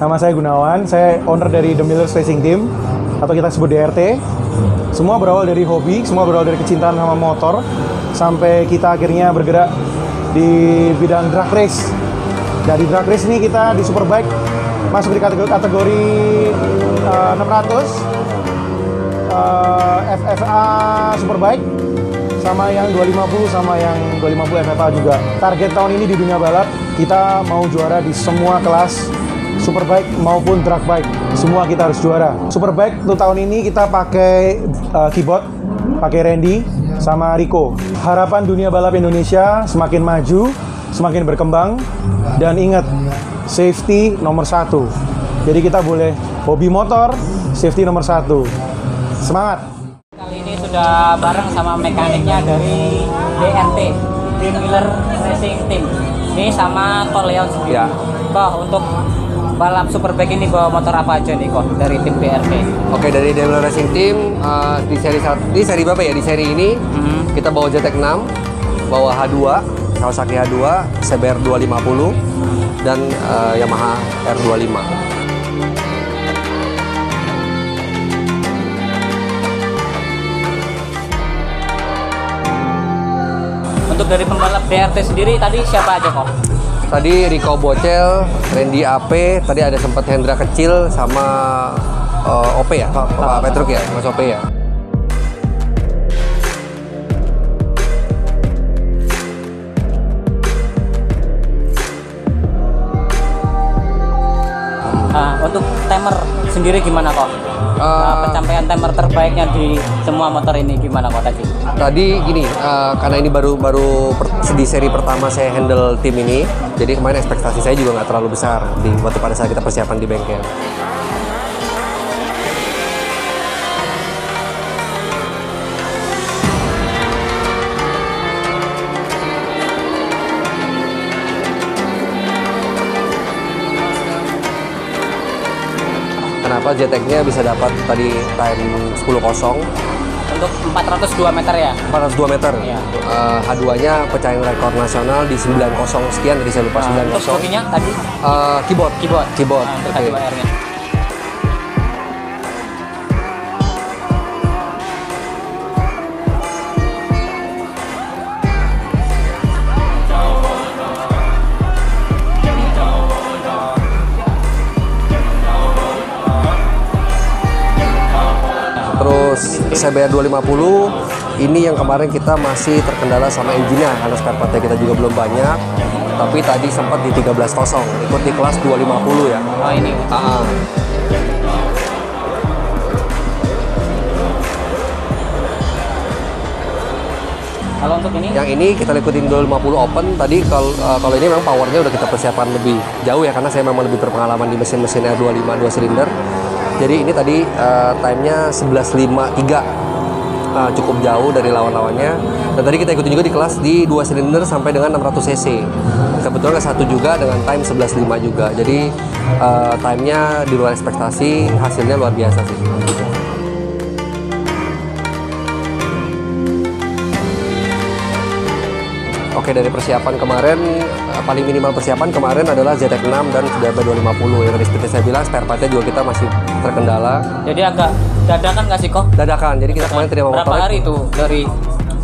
Nama saya Gunawan, saya owner dari The Millers Racing Team atau kita sebut DRT. Semua berawal dari hobi, semua berawal dari kecintaan sama motor sampai kita akhirnya bergerak di bidang drag race. Dari drag race ini kita di Superbike masuk di kategori 600 FFA Superbike sama yang 250 sama yang 250 FFA juga. Target tahun ini di dunia balap kita mau juara di semua kelas Superbike maupun drag bike, semua kita harus juara. Superbike untuk tahun ini kita pakai keyboard, pakai Randy sama Rico. Harapan dunia balap Indonesia semakin maju, semakin berkembang, dan ingat, safety nomor 1. Jadi kita boleh hobi motor, safety nomor 1. Semangat! Kali ini sudah bareng sama mekaniknya dari DRT, The Millers Racing Team. Ini sama Ko Leon sendiri. Ya. Kok untuk balap Superbike ini bawa motor apa aja nih kok dari tim DRT? Oke, dari The Millers Racing Team di seri berapa ya? Di seri ini kita bawa ZX 6, bawa H2, Kawasaki H2, CBR 250 dan Yamaha R25. Untuk dari pembalap DRT sendiri tadi siapa aja kok? Tadi Rico Bocel, Randy AP, tadi ada sempat Hendra Kecil sama OP ya, Pak Petruk ya, Mas OP ya. Untuk timer sendiri gimana kok? Pencapaian timer terbaiknya di semua motor ini gimana kok tadi? Tadi gini, karena ini baru di seri pertama saya handle tim ini, jadi kemarin ekspektasi saya juga nggak terlalu besar waktu pada saat kita persiapan di bengkel. Kenapa ZX-nya bisa dapat tadi time 10.0? Untuk 402 meter ya? 402 meter. Iya. H2-nya pecahin rekor nasional di 90 sekian, tadi saya lupa 90. Untuk hobinya tadi? Keyboard. Untuk Okay. H2R-nya. Terus CBR 250 ini yang kemarin kita masih terkendala sama engine-nya karena spare part-nya kita juga belum banyak. Tapi tadi sempat di 13.0 ikut di kelas 250 ya. Oh ini. Kalau untuk ini? Yang ini kita ikutin 250 Open. Tadi kalau ini memang powernya udah kita persiapan lebih jauh ya, karena saya memang lebih berpengalaman di mesin-mesin R25 2 silinder. Jadi ini tadi time-nya 11.53, cukup jauh dari lawan-lawannya. Dan tadi kita ikutin juga di kelas di 2 silinder sampai dengan 600 cc. Kebetulan ke satu juga dengan time 11.5 juga. Jadi time-nya di luar ekspektasi, hasilnya luar biasa sih. Oke, dari persiapan kemarin, paling minimal persiapan kemarin adalah ZX 6 dan CBR 250. Yang tadi seperti saya bilang, spare part-nya juga kita masih terkendala. Jadi agak dadakan nggak sih kok? Dadakan, jadi kita kemarin terima motor. Berapa hari itu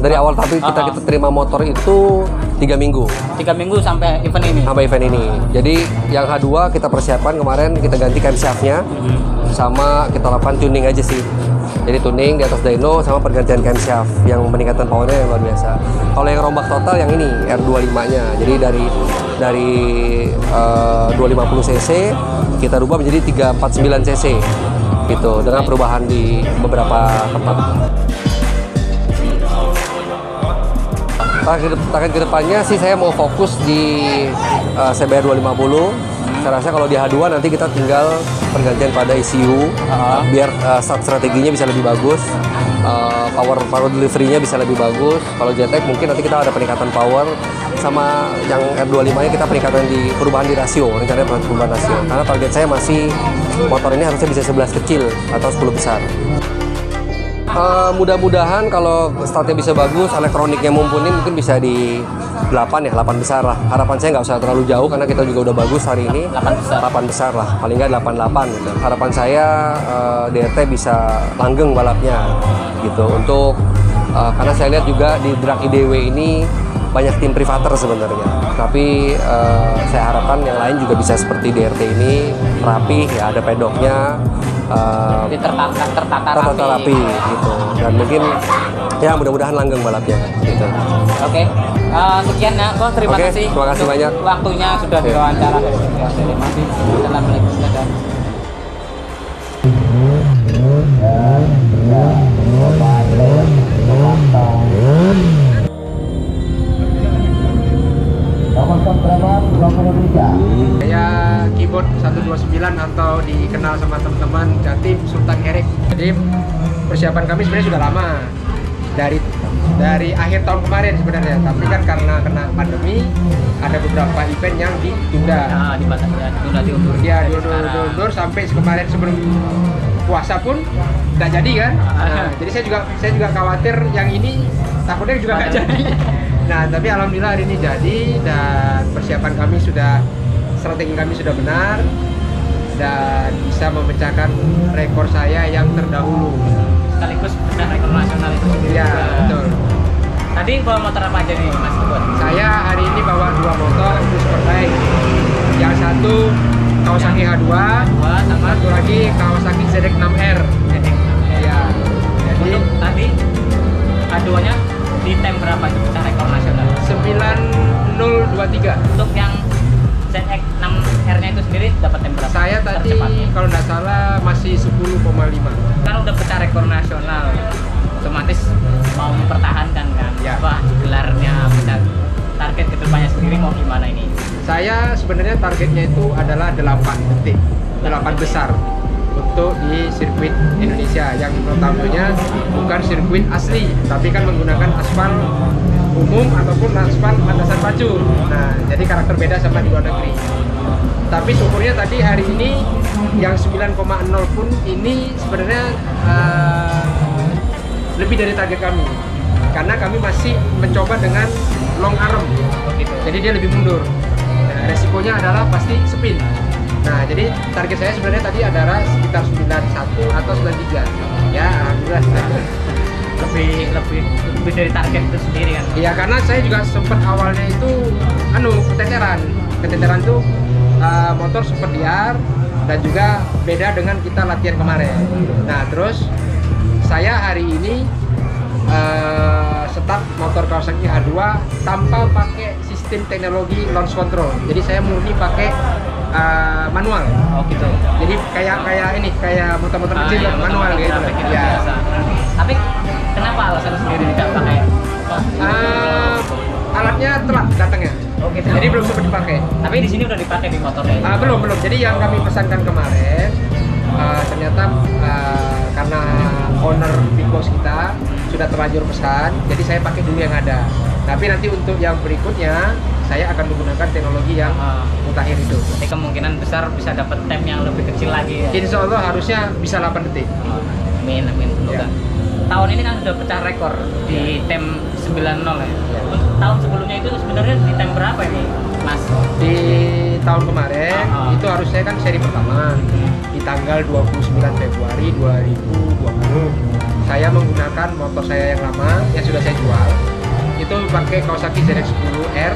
dari awal, tapi kita terima motor itu 3 minggu. 3 minggu sampai event ini? Sampai event ini. Jadi yang H2 kita persiapan kemarin, kita ganti camshaft-nya, sama kita lakukan tuning aja sih. Jadi tuning di atas dyno sama pergantian camshaft yang meningkatkan powernya yang luar biasa. Kalau yang rombak total yang ini R25-nya. Jadi dari 250 cc kita rubah menjadi 349 cc gitu, dengan perubahan di beberapa tempat. Target kedepannya sih saya mau fokus di CBR 250. Saya rasa kalau di H2 nanti kita tinggal pergantian pada ECU, biar start strateginya bisa lebih bagus, power delivery-nya bisa lebih bagus. Kalau ZX mungkin nanti kita ada peningkatan power, sama yang R25-nya kita peningkatan di perubahan di rasio, rencananya perubahan rasio. Karena target saya masih motor ini harusnya bisa 11 kecil atau 10 besar. Mudah-mudahan kalau startnya bisa bagus, elektroniknya mumpuni, mungkin bisa di 8 ya, 8 besar lah. Harapan saya nggak usah terlalu jauh karena kita juga udah bagus hari ini. 8 besar lah, paling nggak 88 gitu. Harapan saya DRT bisa langgeng balapnya gitu. Untuk karena saya lihat juga di drag IDW ini banyak tim privater sebenarnya. Tapi saya harapkan yang lain juga bisa seperti DRT ini, rapi ya, ada pedoknya. Tertata rapi gitu, dan mungkin ya mudah-mudahan langgeng balapnya gitu. Oke. Sekian ya, Bang. Terima Oke, kasih. terima kasih banyak. Waktunya sudah diwawancara. Terima kasih. Assalamualaikum. Dadah. Saya keyboard 129 atau dikenal sama teman-teman Jatim Sultan Erik. Jadi persiapan kami sebenarnya sudah lama dari akhir tahun kemarin sebenarnya, tapi kan karena kena pandemi ada beberapa event yang ditunda. Nah, diundur. Ya diundur sampai kemarin sebelum puasa pun nggak jadi kan. Nah, jadi saya juga khawatir yang ini takutnya juga nggak jadi. Nah, tapi alhamdulillah hari ini jadi, dan persiapan kami sudah, strategi kami sudah benar dan bisa memecahkan rekor saya yang terdahulu. Sekaligus pecah rekor nasional itu sendiri. Ya, betul. Tadi bawa motor apa aja nih, Mas Kebon? Saya hari ini bawa 2 motor untuk Superbike. Yang satu Kawasaki H2, sama satu lagi Kawasaki ZX-6R. Ya. Jadi untuk tadi aduannya di time berapa itu pecah rekor nasional? 9023. Untuk yang ZX-6R-nya itu sendiri dapat time berapa? Saya tadi tercepatnya? kalau nggak salah masih 10,5. Kan udah pecah rekor nasional, otomatis mau mempertahankan kan? Ya. Wah, gelarnya pecah. Target kedepannya sendiri mau gimana ini? Saya sebenarnya targetnya itu adalah 8 detik, 8 besar untuk di sirkuit Indonesia yang notabene bukan sirkuit asli, tapi kan menggunakan aspal umum ataupun aspal landasan pacu. Nah, jadi karakter beda sama di luar negeri. Tapi syukurnya tadi hari ini yang 9,0 pun ini sebenarnya lebih dari target kami, karena kami masih mencoba dengan long arm, jadi dia lebih mundur. Nah, resikonya adalah pasti spin. Nah, jadi target saya sebenarnya tadi adalah sekitar 91 atau 93. Ya, alhamdulillah. Lebih dari target itu sendiri kan? Iya, karena saya juga sempat awalnya itu keteteran tuh motor sempat liar dan juga beda dengan kita latihan kemarin. Nah, terus saya hari ini start motor Kawasaki H2 tanpa pakai sistem teknologi launch control. Jadi saya murni pakai manual. Oh gitu. Jadi kayak motor-motor kecil iya, manual motor gitu. kita Ya. biasa. Tapi kenapa alasan sendiri tidak pakai? Alatnya telat datangnya. Oh gitu. Jadi belum sempat dipakai. Tapi di sini udah dipakai di motornya. Belum. Jadi yang kami pesankan kemarin ternyata karena owner Bikos kita sudah terlanjur pesan, jadi saya pakai dulu yang ada. Tapi nanti untuk yang berikutnya saya akan menggunakan teknologi yang mutakhir itu. Jadi kemungkinan besar bisa dapat time yang lebih kecil lagi ya. Insya Allah harusnya bisa 8 detik. Amin. Ya. Semoga. Tahun ini kan sudah pecah rekor di time 90 ya. Untuk tahun sebelumnya itu sebenarnya di time berapa ini, Mas? Di tahun kemarin itu harusnya kan seri pertama di tanggal 29 Februari 2020. Saya menggunakan motor saya yang lama yang sudah saya jual. Itu pakai Kawasaki ZX-10R.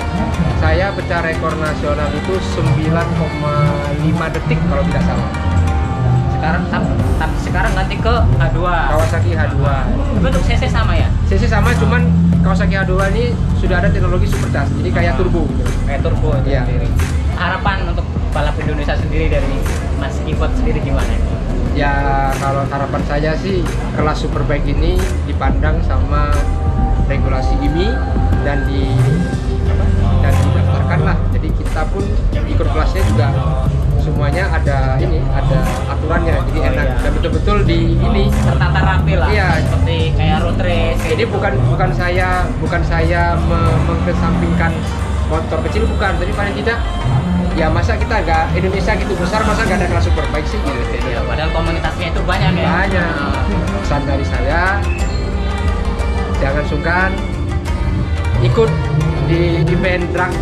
Saya pecah rekor nasional itu 9,5 detik kalau tidak salah. Sekarang ganti ke H2. Kawasaki H2. Tapi untuk CC sama ya? CC sama, cuman Kawasaki H2 ini sudah ada teknologi supercharge, jadi kayak turbo gitu. Kayak turbo itu Iya. sendiri. Harapan untuk balap Indonesia sendiri dari Mas Kibot sendiri gimana? Ya, kalau harapan saya sih kelas Superbike ini dipandang sama regulasi IMI dan didaftarkan lah. Jadi kita pun ikut kelasnya juga semuanya ada aturannya, jadi enak. Iya. Dan betul-betul Tertata rapi lah. Iya. Seperti kayak road race. Jadi bukan saya mengesampingkan motor kecil bukan, tapi paling tidak ya masa kita nggak, Indonesia gitu besar masa nggak ada kelas superbike sih gitu. Ya, padahal komunitasnya itu banyak ya. Banyak. Pesan dari saya, jangan sungkan ikut di event drag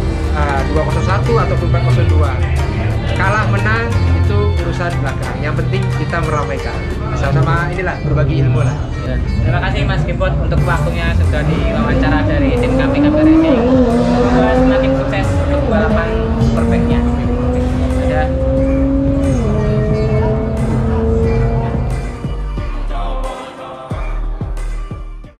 201 ataupun 402. Kalah menang itu urusan belakang. Yang penting kita meramaikan. Sama-sama inilah berbagi ilmu lah. Terima kasih Mas Kipot untuk waktunya sudah diwawancara dari tim kami